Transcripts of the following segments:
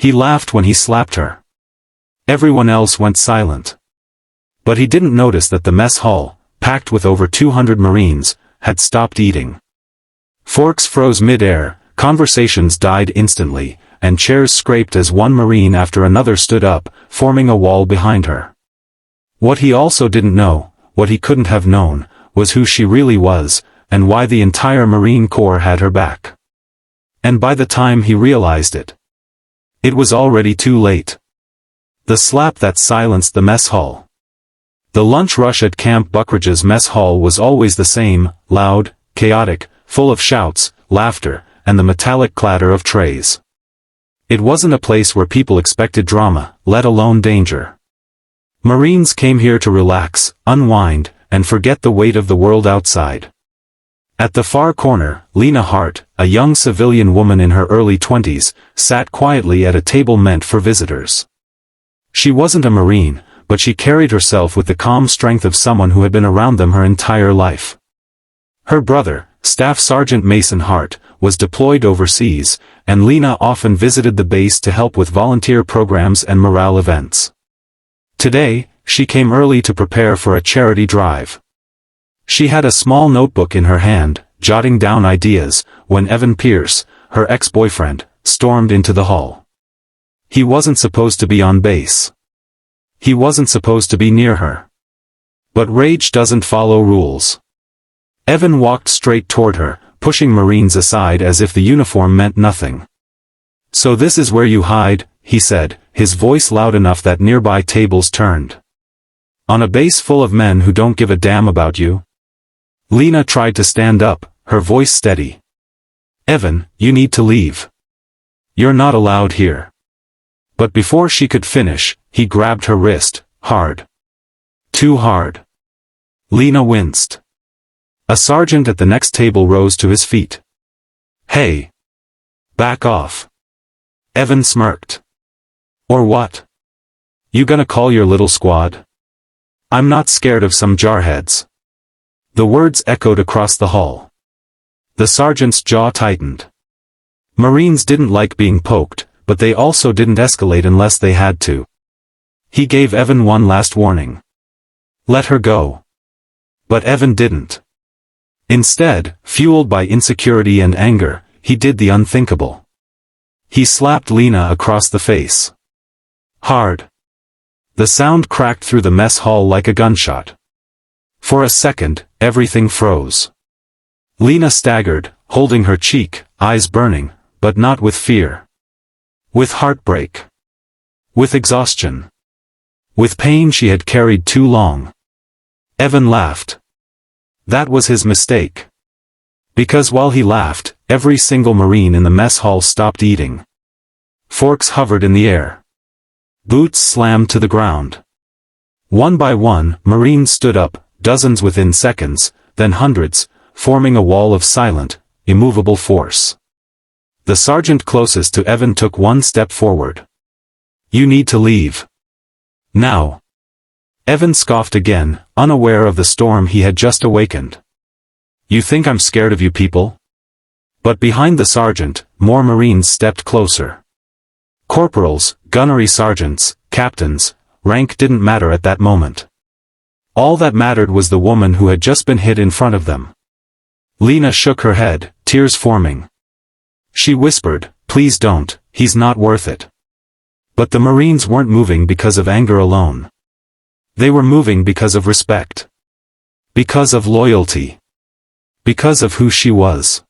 He laughed when he slapped her. Everyone else went silent. But he didn't notice that the mess hall, packed with over 200 Marines, had stopped eating. Forks froze mid-air, conversations died instantly, and chairs scraped as one Marine after another stood up, forming a wall behind her. What he also didn't know, what he couldn't have known, was who she really was, and why the entire Marine Corps had her back. And by the time he realized it, it was already too late. The slap that silenced the mess hall. The lunch rush at Camp Buckridge's mess hall was always the same, loud, chaotic, full of shouts, laughter, and the metallic clatter of trays. It wasn't a place where people expected drama, let alone danger. Marines came here to relax, unwind, and forget the weight of the world outside. At the far corner, Lina Hart, a young civilian woman in her early 20s, sat quietly at a table meant for visitors. She wasn't a Marine, but she carried herself with the calm strength of someone who had been around them her entire life. Her brother, Staff Sergeant Mason Hart, was deployed overseas, and Lina often visited the base to help with volunteer programs and morale events. Today, she came early to prepare for a charity drive. She had a small notebook in her hand, jotting down ideas, when Evan Pierce, her ex-boyfriend, stormed into the hall. He wasn't supposed to be on base. He wasn't supposed to be near her. But rage doesn't follow rules. Evan walked straight toward her, pushing Marines aside as if the uniform meant nothing. "So this is where you hide," he said, his voice loud enough that nearby tables turned. "On a base full of men who don't give a damn about you?" Lina tried to stand up, her voice steady. "Evan, you need to leave. You're not allowed here." But before she could finish, he grabbed her wrist, hard. Too hard. Lina winced. A sergeant at the next table rose to his feet. "Hey! Back off." Evan smirked. "Or what? You gonna call your little squad? I'm not scared of some jarheads." The words echoed across the hall. The sergeant's jaw tightened. Marines didn't like being poked, but they also didn't escalate unless they had to. He gave Evan one last warning. Let her go. But Evan didn't. Instead, fueled by insecurity and anger, he did the unthinkable. He slapped Lina across the face. Hard. The sound cracked through the mess hall like a gunshot. For a second, everything froze. Lina staggered, holding her cheek, eyes burning, but not with fear. With heartbreak. With exhaustion. With pain she had carried too long. Evan laughed. That was his mistake. Because while he laughed, every single Marine in the mess hall stopped eating. Forks hovered in the air. Boots slammed to the ground. One by one, Marines stood up, dozens within seconds, then hundreds, forming a wall of silent, immovable force. The sergeant closest to Evan took one step forward. You need to leave. Now. Evan scoffed again, unaware of the storm he had just awakened. You think I'm scared of you people? But behind the sergeant, more Marines stepped closer. Corporals, gunnery sergeants, captains, rank didn't matter at that moment. All that mattered was the woman who had just been hit in front of them. Lina shook her head, tears forming. She whispered, please don't, he's not worth it. But the Marines weren't moving because of anger alone. They were moving because of respect. Because of loyalty. Because of who she was.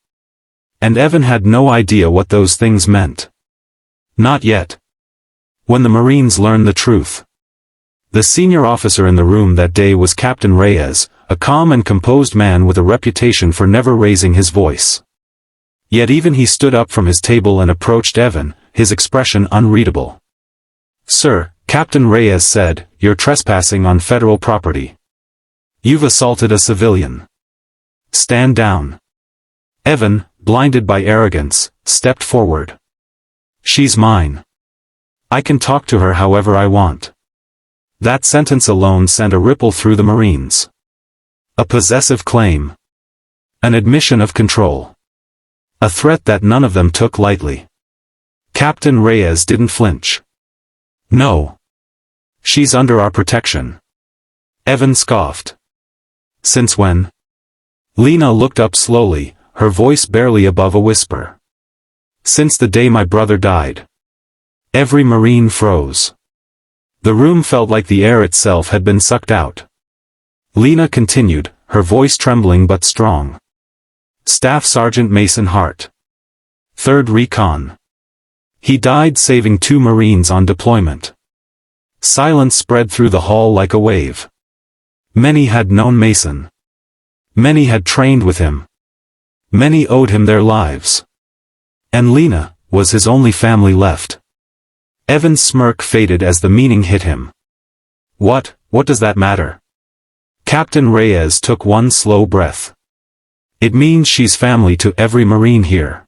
And Evan had no idea what those things meant. Not yet. When the Marines learned the truth. The senior officer in the room that day was Captain Reyes, a calm and composed man with a reputation for never raising his voice. Yet even he stood up from his table and approached Evan, his expression unreadable. Sir, Captain Reyes said, you're trespassing on federal property. You've assaulted a civilian. Stand down. Evan, blinded by arrogance, stepped forward. She's mine. I can talk to her however I want. That sentence alone sent a ripple through the Marines. A possessive claim. An admission of control. A threat that none of them took lightly. Captain Reyes didn't flinch. No. She's under our protection. Evan scoffed. Since when? Lina looked up slowly, her voice barely above a whisper. Since the day my brother died. Every Marine froze. The room felt like the air itself had been sucked out. Lina continued, her voice trembling but strong. Staff Sergeant Mason Hart. 3rd Recon. He died saving 2 Marines on deployment. Silence spread through the hall like a wave. Many had known Mason. Many had trained with him. Many owed him their lives. And Lina was his only family left. Evan's smirk faded as the meaning hit him. What does that matter? Captain Reyes took one slow breath. It means she's family to every Marine here.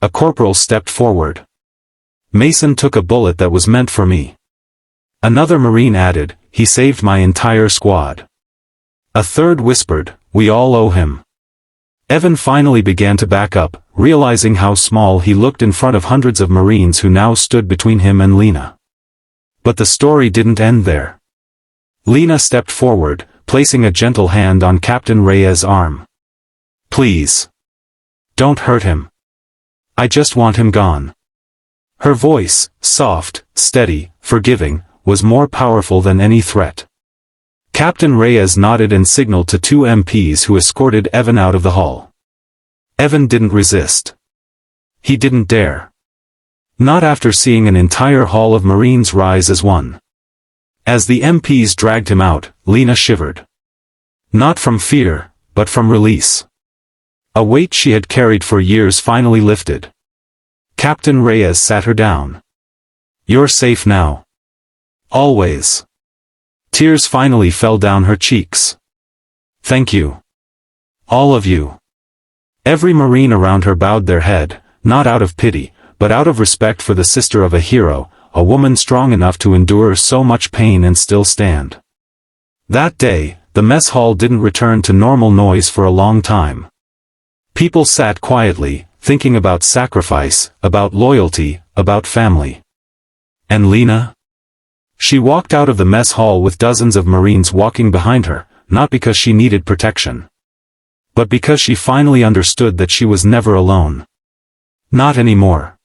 A corporal stepped forward. Mason took a bullet that was meant for me. Another Marine added, he saved my entire squad. A third whispered, we all owe him. Evan finally began to back up, realizing how small he looked in front of hundreds of Marines who now stood between him and Lina. But the story didn't end there. Lina stepped forward, placing a gentle hand on Captain Reyes' arm. Please. Don't hurt him. I just want him gone. Her voice, soft, steady, forgiving, was more powerful than any threat. Captain Reyes nodded and signaled to 2 MPs who escorted Evan out of the hall. Evan didn't resist. He didn't dare. Not after seeing an entire hall of Marines rise as one. As the MPs dragged him out, Lina shivered. Not from fear, but from release. A weight she had carried for years finally lifted. Captain Reyes sat her down. You're safe now. Always. Tears finally fell down her cheeks. Thank you. All of you. Every Marine around her bowed their head, not out of pity, but out of respect for the sister of a hero, a woman strong enough to endure so much pain and still stand. That day, the mess hall didn't return to normal noise for a long time. People sat quietly, thinking about sacrifice, about loyalty, about family. And Lina? She walked out of the mess hall with dozens of Marines walking behind her, not because she needed protection. But because she finally understood that she was never alone. Not anymore.